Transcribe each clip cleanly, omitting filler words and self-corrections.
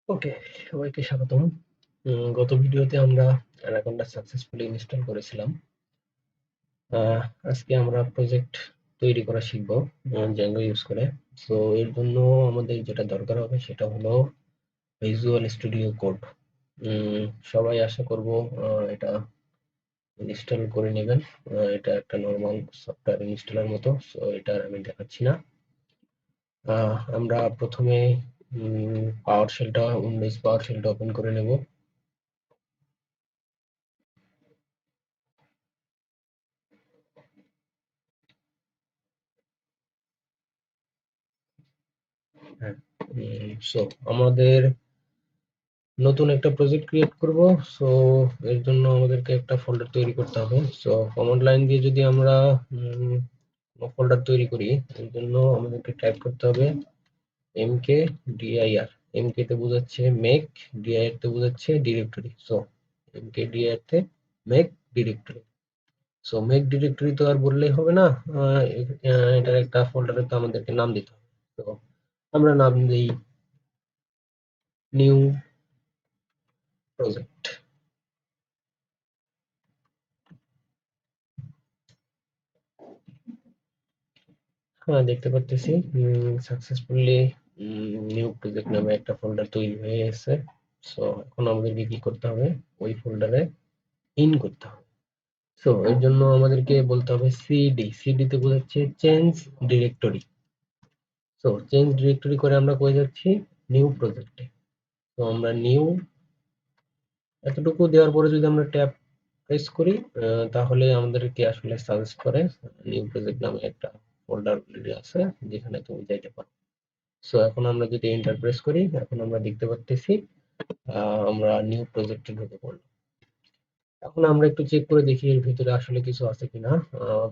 ওকে, সবাইকে স্বাগতম। গত ভিডিওতে আমরা অ্যানাকোন্ডা সাকসেসফুলি ইনস্টল করেছিলাম। আহ, আজকে আমরা প্রজেক্ট তৈরি করা শিখব Django ইউজ করে। সো এর জন্য আমাদের যেটা দরকার হবে সেটা হলো ভিজুয়াল স্টুডিও কোড। সবাই আশা করব এটা ইনস্টল করে নেবেন। এটা একটা নর্মাল সফটওয়্যার ইনস্টলের মতো, সো এটা আমি দেখাচ্ছি না। আমরা প্রথমে উইন্ডোজ পাওয়ার শেলটা ওপেন করে নেব। হ্যাঁ, সো আমাদের নতুন একটা প্রজেক্ট ক্রিয়েট করব। সো এর জন্য আমাদেরকে একটা ফোল্ডার তৈরি করতে হবে। সো কমান্ড লাইন দিয়ে যদি আমরা ফোল্ডার তৈরি করি, এর জন্য আমাদেরকে টাইপ করতে হবে mk dir। mk তে বোঝাচ্ছে মেক, dir তে বোঝাচ্ছে ডিরেক্টরি। সো mk dir তে make directory. So make directory তো আর বললেই হবে না, এটার একটা ফোল্ডারে তো আমাদেরকে নাম দিতে হবে। তো আমরা নাম দিই নিউ প্রজেক্ট। হ্যাঁ, দেখতে পারতেছি সাকসেসফুলি নিউ প্রজেক্ট নামে একটা ফোল্ডার তৈরি হয়ে গেছে। সো এখন আমাদেরকে কি করতে হবে, ওই ফোল্ডারে ইন করতে হবে। সো এর জন্য আমাদেরকে বলতে হবে সিডি। সিডি তে বোঝাচ্ছে change directory. So change directory করে আমরা কই যাচ্ছি, নিউ প্রজেক্টে। তো আমরা নিউ এতটুকু দেওয়ার পরে যদি আমরা ট্যাব প্রেস করি, তাহলে আমাদেরকে আসলে সাজেস্ট করে নিউ প্রজেক্ট নামে একটা ফোল্ডার অলরেডি আছে, যেখানে তুমি যাইতে পারো। সো এখন আমরা যদি এন্টার প্রেস করি, এখন আমরা দেখতে পাচ্ছি আমরা নিউ প্রজেক্টে ঢুকে পড়লাম। এখন আমরা একটু চেক করে দেখি এর ভিতরে আসলে কিছু আছে কিনা।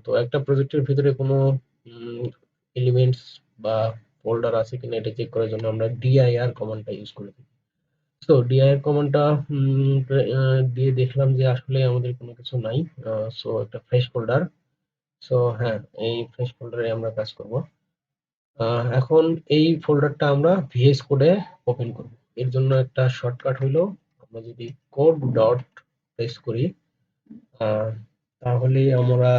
তো একটা প্রজেক্টের ভিতরে কোনো এলিমেন্টস বা ফোল্ডার আছে কিনা এটা চেক করার জন্য আমরা dir কমান্ডটা ইউজ করে থাকি। সো dir কমান্ডটা দিয়ে দেখলাম যে আসলে আমাদের কোনো কিছু নাই। সো একটা ফ্রেশ ফোল্ডার। সো হ্যাঁ, এই ফ্রেশ ফোল্ডারে আমরা কাজ করব। এখন এই ফোল্ডারটা আমরা ভিএস কোডে ওপেন করব। এর জন্য একটা শর্টকাট হইলো, আমরা যদি কোড ডট প্রেস করি, তাহলে আমরা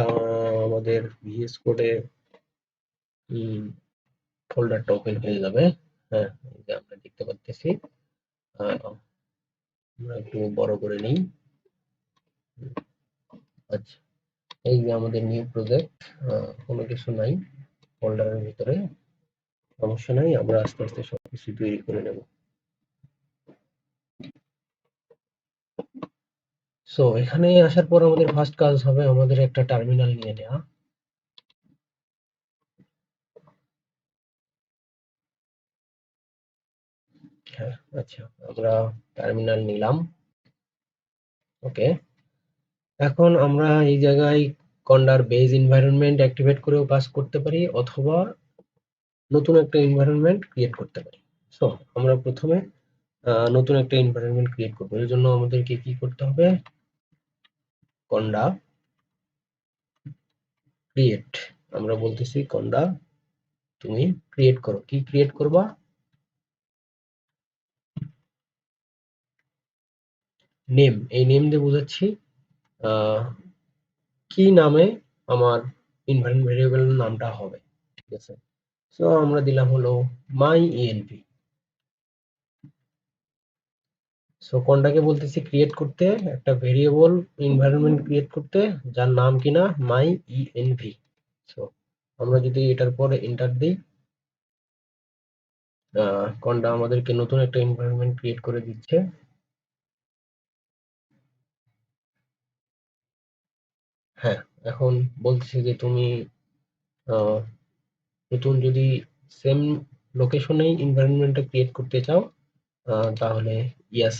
আমাদের ভিএস কোডে ফোল্ডারটা ওপেন হয়ে যাবে। হ্যাঁ, এই যে আমরা দেখতে পাচ্ছি। আমরা একটু বড় করে নিই। আচ্ছা, এই যে আমাদের নিউ প্রজেক্ট। কোনো কিছু নাই ফোল্ডারের ভিতরে, সমস্যা নাই, আমরা আস্তে আস্তে সবকিছু তৈরি করে নেব। সো এখানে আসার পর আমাদের ফার্স্ট কাজ হবে আমাদের একটা টার্মিনাল নিয়ে নেওয়া। হ্যাঁ, আচ্ছা, আমরা টার্মিনাল নিলাম। ওকে, এখন আমরা এই জায়গায় কন্ডার বেজ এনভায়রনমেন্ট অ্যাক্টিভেট করেও কাজ করতে পারি, অথবা নতুন একটা এনভায়রনমেন্ট ক্রিয়েট করতে পারি। সো আমরা প্রথমে নতুন একটা এনভায়রনমেন্ট ক্রিয়েট করবো। এর জন্য আমাদেরকে কি করতে হবে, কন্ডা ক্রিয়েট। আমরা বলতেছি কন্ডা তুমি ক্রিয়েট করো। কি ক্রিয়েট করবা, নেম। এই নেম দিয়ে বোঝাচ্ছি কি নামে আমার ইনভারমেন্ট ভেরিয়েবল নামটা হবে। ঠিক আছে, সো আমরা দিলাম হলো মাই ইএনভি। সো কোনটাকে বলতেছি ক্রিয়েট করতে, একটা ভেরিয়েবল এনভায়রনমেন্ট ক্রিয়েট করতে যার নাম কিনা মাই ইএনভি। সো আমরা যদি এটার পরে এন্টার দিই, কোনটা আমাদেরকে নতুন একটা এনভায়রনমেন্ট ক্রিয়েট করে দিচ্ছে। হ্যাঁ, এখন বলছে যে তুমি আহ, নতুন যদি সেম লোকেশনেই এনভায়রনমেন্টটা ক্রিয়েট করতে চাও, তাহলে ইয়েস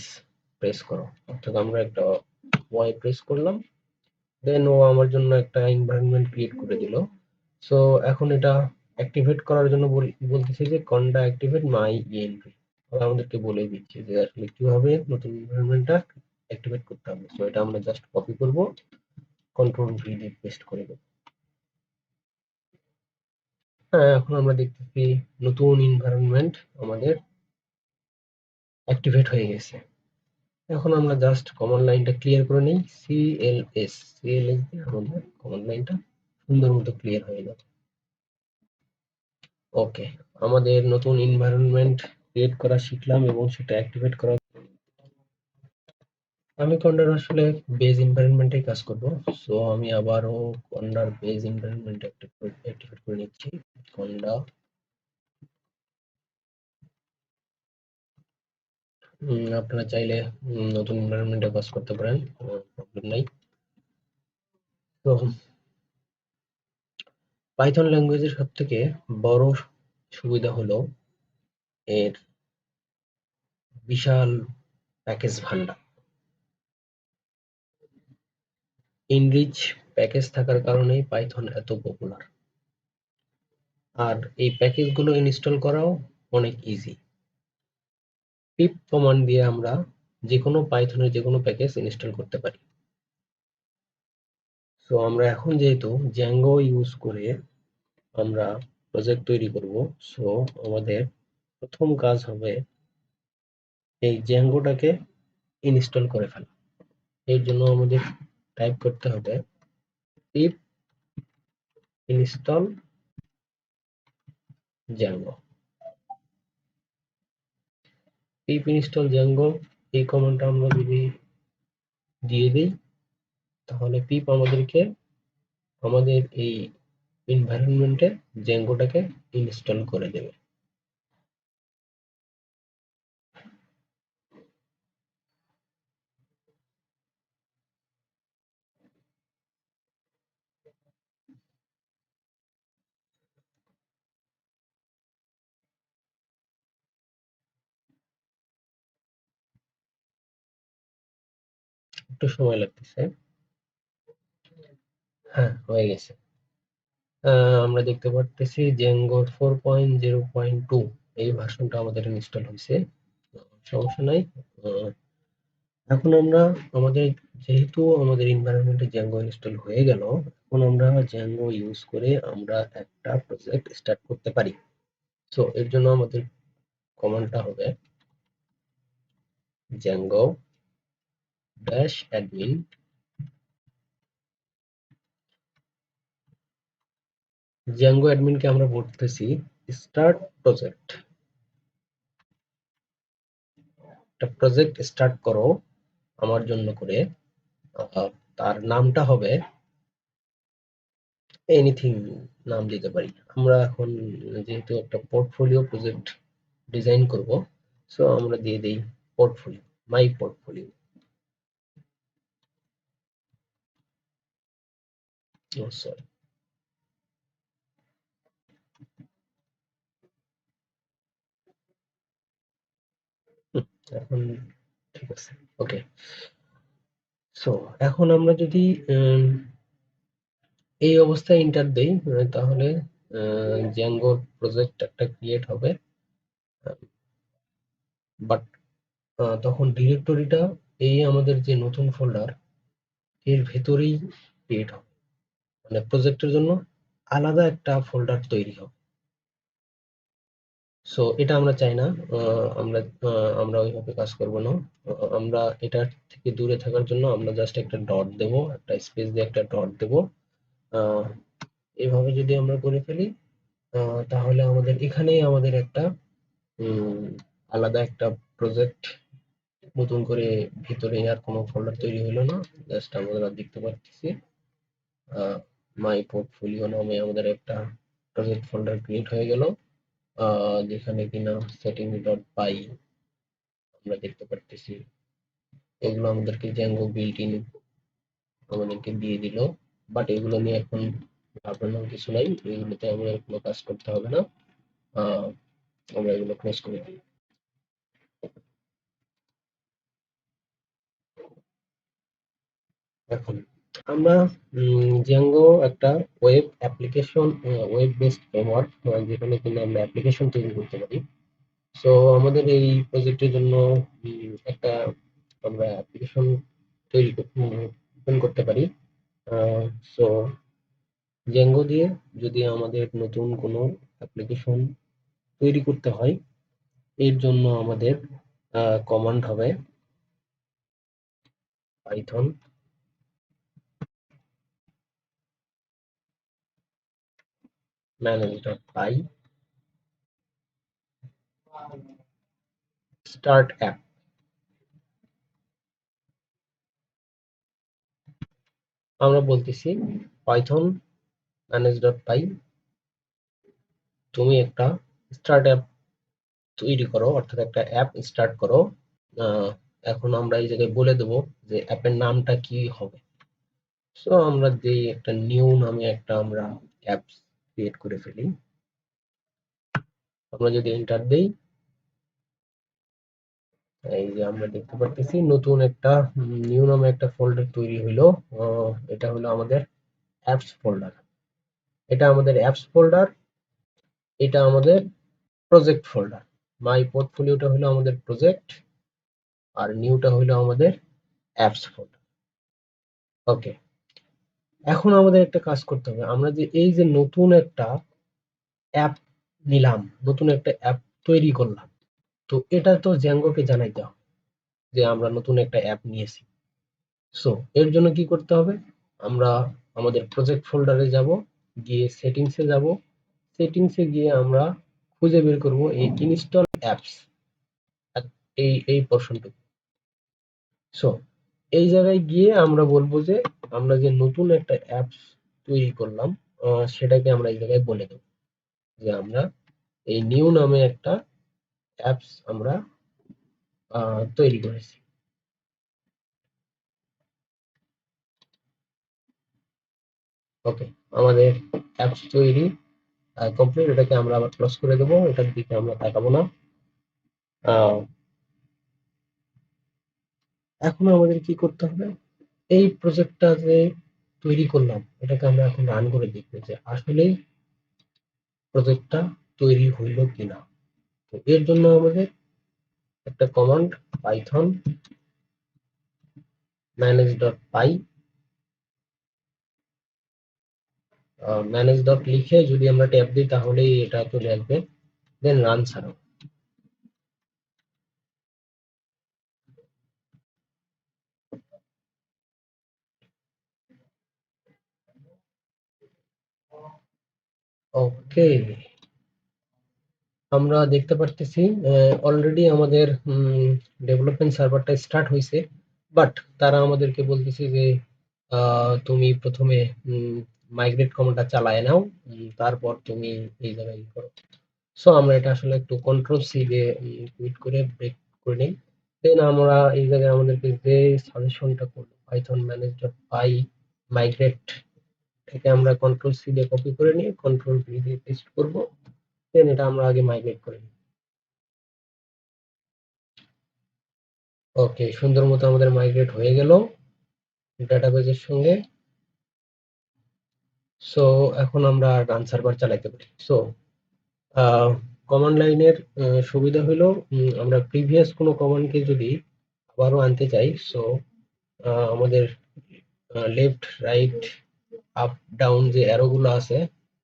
প্রেস করো। অর্থাৎ আমরা একটা ওয়াই প্রেস করলাম, দেন ও আমার জন্য একটা এনভায়রনমেন্ট ক্রিয়েট করে দিল। সো এখন এটা অ্যাক্টিভেট করার জন্য বলতেছে যে কন্ডা অ্যাক্টিভেট মাই ইএনভি। আমাদেরকে বলে দিচ্ছে যে আসলে কিভাবে নতুন এনভায়রনমেন্টটা অ্যাক্টিভেট করতে হবে। সো এটা আমরা জাস্ট কপি করব, কন্ট্রোল ভি দিয়ে পেস্ট করে দেব। হ্যাঁ, এখন আমরা দেখতেছি নতুন এনভায়রনমেন্ট আমাদের অ্যাক্টিভেট হয়ে গেছে। এখন আমরা জাস্ট কমান্ড লাইনটা ক্লিয়ার করে নিই। সিএলএস দিয়ে আমাদের কমান্ড লাইনটা সুন্দর মতো ক্লিয়ার হয়ে যাবে। ওকে, আমাদের নতুন এনভায়রনমেন্ট ক্রিয়েট করা শিখলাম এবং সেটা অ্যাক্টিভেট করা। আমি কন্ডার আসলে বেজ এনভায়রনমেন্টে কাজ করব। সো আমি আবারও কন্ডার বেজ এনভায়রনমেন্ট অ্যাক্টিভেট করে নিচ্ছি। কন্ডা আপনারা চাইলে নতুন এনভায়রনমেন্টে কাজ করতে পারেন, কোনো প্রবলেম নাই। তো পাইথন ল্যাঙ্গুয়েজের সবথেকে বড় সুবিধা হলো এর বিশাল প্যাকেজ ভান্ডার। ইনরিচ প্যাকেজ থাকার কারণেই পাইথন এত পপুলার। আর এই প্যাকেজগুলো ইনস্টল করাও অনেক ইজি। পিপ কমান্ড দিয়ে আমরা যেকোনো পাইথনের যেকোনো প্যাকেজ ইনস্টল করতে পারি। সো আমরা এখন যেহেতু জ্যাঙ্গো ইউজ করে আমরা প্রজেক্ট তৈরি করব, সো আমাদের প্রথম কাজ হবে এই জ্যাঙ্গোটাকে ইনস্টল করে ফেলা। এর জন্য আমাদের টাইপ করতে হবে পিপ ইনস্টল জ্যাঙ্গো। পিপ ইনস্টল জ্যাঙ্গো এই কমান্ডটা আমরা যদি দিয়ে দিই, তাহলে পিপ আমাদেরকে আমাদের এই এনভায়রনমেন্টে জ্যাঙ্গোটাকে ইনস্টল করে দেবে। একটু সময় লাগতেছে। হ্যাঁ, হয়ে গেছে। আমরা দেখতে পারতেছি জ্যাঙ্গো 4.0.2 এই ভার্সনটা আমাদের ইনস্টল হয়েছে। সমস্যা নাই। আহ, এখন আমরা আমাদের যেহেতু আমাদের এনভায়রনমেন্টে জ্যাঙ্গো ইনস্টল হয়ে গেল, এখন আমরা জ্যাঙ্গো ইউজ করে আমরা একটা প্রজেক্ট স্টার্ট করতে পারি। সো এর জন্য আমাদের কমান্ডটা হবে জ্যাঙ্গো ড্যাশ অ্যাডমিন। জ্যাঙ্গো অ্যাডমিনকে আমরা বলতেছি স্টার্ট প্রজেক্ট। একটা প্রজেক্ট স্টার্ট করো আমার জন্য করে। আহ, তার নামটা হবে এনিথিং, নাম দিতে পারি। আমরা এখন যেহেতু একটা পোর্টফোলিও প্রজেক্ট ডিজাইন করব, সো আমরা দিয়ে দেই পোর্টফোলিও, মাই পোর্টফোলিও। সরি, এখন ঠিক আছে। ওকে, সো এখন আমরা যদি এই অবস্থায় ইন্টার দেই, তাহলে জ্যাঙ্গোর প্রজেক্ট একটা ক্রিয়েট হবে। বাট তখন ডিরেক্টরিটা এই আমাদের যে নতুন ফোল্ডার এর ভেতরেই ক্রিয়েট হবে। মানে প্রজেক্টের জন্য আলাদা একটা ফোল্ডার তৈরি হবে। সো এটা আমরা চাই না। আমরা ওইভাবে কাজ করব না। আমরা এটার থেকে দূরে থাকার জন্য আমরা জাস্ট একটা ডট দেব, একটা স্পেস দিয়ে একটা ডট দেব। আহ, এভাবে যদি আমরা করে ফেলি, তাহলে আমাদের এখানেই আমাদের একটা উম, আলাদা একটা প্রজেক্ট নতুন করে ভিতরে আর কোনো ফোল্ডার তৈরি হলো না। জাস্ট আমরা দেখতে পাচ্ছি মাই পোর্টফোলিও নামে আমাদের একটা প্রজেক্ট ফোল্ডার ক্রিয়েট হয়ে গেল, যেখানে কিনা সেটিং ডট পাই আমরা দেখতে পারতেছি। এগুলো আমাদেরকে জ্যাঙ্গো বিল্ট ইন আমাদেরকে দিয়ে দিল। বাট এগুলো নিয়ে এখন ভাবনার কিছু নাই, এগুলোতে আমাদের কোনো কাজ করতে হবে না। আহ, আমরা এগুলো ক্লোজ করে দিই। এখন আমরা জ্যাঙ্গো একটা web application, web based framework, যেখানে কিনা আমরা অ্যাপ্লিকেশন তৈরি করতে পারি। সো আমাদের এই প্রজেক্টের জন্য একটা আমরা অ্যাপ্লিকেশন তৈরি ওপেন করতে পারি। সো জ্যাঙ্গো দিয়ে যদি আমাদের নতুন কোনো অ্যাপ্লিকেশন তৈরি করতে হয়, এর জন্য আমাদের কমান্ড হবে পাইথন manage.py start app। আমরা বলতেছি পাইথন manage.py তুমি একটা স্টার্ট অ্যাপ তৈরি করো, অর্থাৎ একটা অ্যাপ স্টার্ট করো। এখন আমরা এই জায়গায় বলে দেবো যে অ্যাপের নামটা কি হবে। সো আমরা যেই একটা নিউ নামে একটা আমরা অ্যাপ ক্রিয়েট করে ফেলি। আমরা যদি এন্টার দেই, এই যে আমরা দেখতে পারতেছি নতুন একটা নিউ নামে একটা ফোল্ডার তৈরি হইলো। এটা হলো আমাদের অ্যাপস ফোল্ডার। এটা আমাদের অ্যাপস ফোল্ডার, এটা আমাদের প্রজেক্ট ফোল্ডার। মাই পোর্টফোলিওটা হলো আমাদের প্রজেক্ট, আর নিউটা হলো আমাদের অ্যাপস ফোল্ডার। ওকে, এখন আমাদের একটা কাজ করতে হবে। আমরা যে এই যে নতুন একটা অ্যাপ নিলাম, নতুন একটা অ্যাপ তৈরি করলাম, তো এটা তো জ্যাঙ্গোকে জানাইতে হবে যে আমরা নতুন একটা অ্যাপ নিয়েছি। সো এর জন্য কি করতে হবে? আমরা আমাদের প্রজেক্ট ফোল্ডারে যাব, গিয়ে সেটিংসে যাব। সেটিংসে গিয়ে আমরা খুঁজে বের করব এই ইনস্টল অ্যাপস, এই পোর্শনটুকু। সো এই জায়গায় গিয়ে আমরা বলবো যে আমরা যে নতুন একটা অ্যাপস তৈরি করলাম, সেটাকে আমরা এই জায়গায় বলে দেব যে আমরা এই নিউ নামে একটা অ্যাপস আমরা তৈরি করেছি। ওকে, আমাদের অ্যাপস তৈরি কমপ্লিট। এটাকে আমরা আবার ক্লোজ করে দেবো, এটার দিকে আমরা তাকাবো না। এখন আমাদের কি করতে হবে? এই প্রজেক্টটা যে তৈরি করলাম, এটাকে আমরা এখন রান করে দেখবো যে আসলেই প্রজেক্টটা তৈরি হইল কিনা। তো এর জন্য আমাদের একটা command Python manage.py manage dot লিখে যদি আমরা ট্যাব দিই তাহলেই এটা চলে আসবে। দেন রান ছাড়ো। ওকে, আমরা দেখতে পারতেছি অলরেডি আমাদের ডেভেলপমেন্ট সার্ভারটা স্টার্ট হয়েছে, বাট তারা আমাদেরকে বলতেছে যে তুমি প্রথমে মাইগ্রেট কমান্ডটা চালায় নাও, তারপর তুমি এই জায়গায় ই করো। সো আমরা এটা আসলে একটু কন্ট্রোল সি দিয়ে কুইট করে ব্রেক করে নিই। দেন আমরা এই জায়গায় আমাদেরকে যে সাজেশনটা করলো পাইথন ম্যানেজ ডট পাই মাইগ্রেট, থেকে আমরা কন্ট্রোল সি দিয়ে কপি করে নিয়ে কন্ট্রোল ভি দিয়ে পেস্ট করব। দেন এটা আমরা আগে মাইগ্রেট করে নিই। ওকে, সুন্দর মতো আমাদের মাইগ্রেট হয়ে গেল ডাটাবেজের সঙ্গে। সো এখন আমরা রান সার্ভার চালাইতে পারি। সো কমান্ড লাইনের সুবিধা হলো আমরা প্রিভিয়াস কোনো কমান্ডকে যদি আবারও আনতে চাই, সো আমাদের লেফট রাইট আপ ডাউন যে অ্যারো গুলো আছে,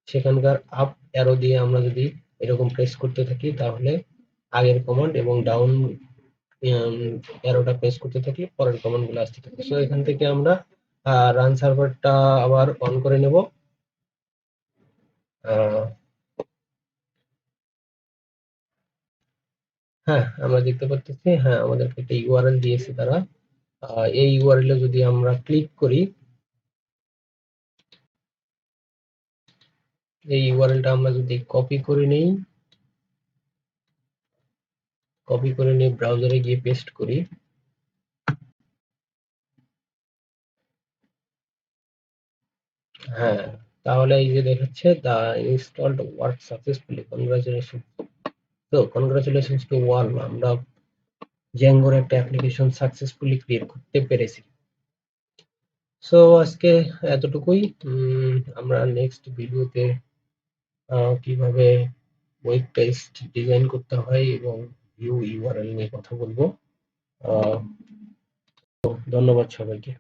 সেখানকার আপ অ্যারো দিয়ে আমরা যদি এরকম প্রেস করতে থাকি তাহলে আগের কমান্ড, এবং ডাউন অ্যারোটা প্রেস করতে থাকি পরের কমান্ড গুলো আসতে থাকে। সো এখান থেকে আমরা রান সার্ভারটা আবার অন করে নেব। হ্যাঁ, আমরা দেখতে পাচ্ছি, হ্যাঁ আমাদেরকে একটা ইউআরএল দিয়েছে তারা। এই ইউআরএল এ যদি আমরা ক্লিক করি, এই ইউআরএলটা আমরা যদি কপি করে নেই, কপি করে নিয়ে ব্রাউজারে গিয়ে পেস্ট করি, হ্যাঁ তাহলে এই যে দেখাচ্ছে দা ইনস্টলড ওয়ার্ক সাকসেসফুলি, কনগ্রাচুলেশন। তো কনগ্রাচুলেশনস টু ওয়াল, আমরা জ্যাঙ্গোর একটা অ্যাপ্লিকেশন সাকসেসফুলি ক্রিয়েট করতে পেরেছি। সো আজকে এতটুকুই। আমরা নেক্সট ভিডিওতে কিভাবে ওয়েব পেজ ডিজাইন করতে হয় এবং ভিউ ইউআরএল নিয়ে কথা বলবো। ধন্যবাদ সবাইকে।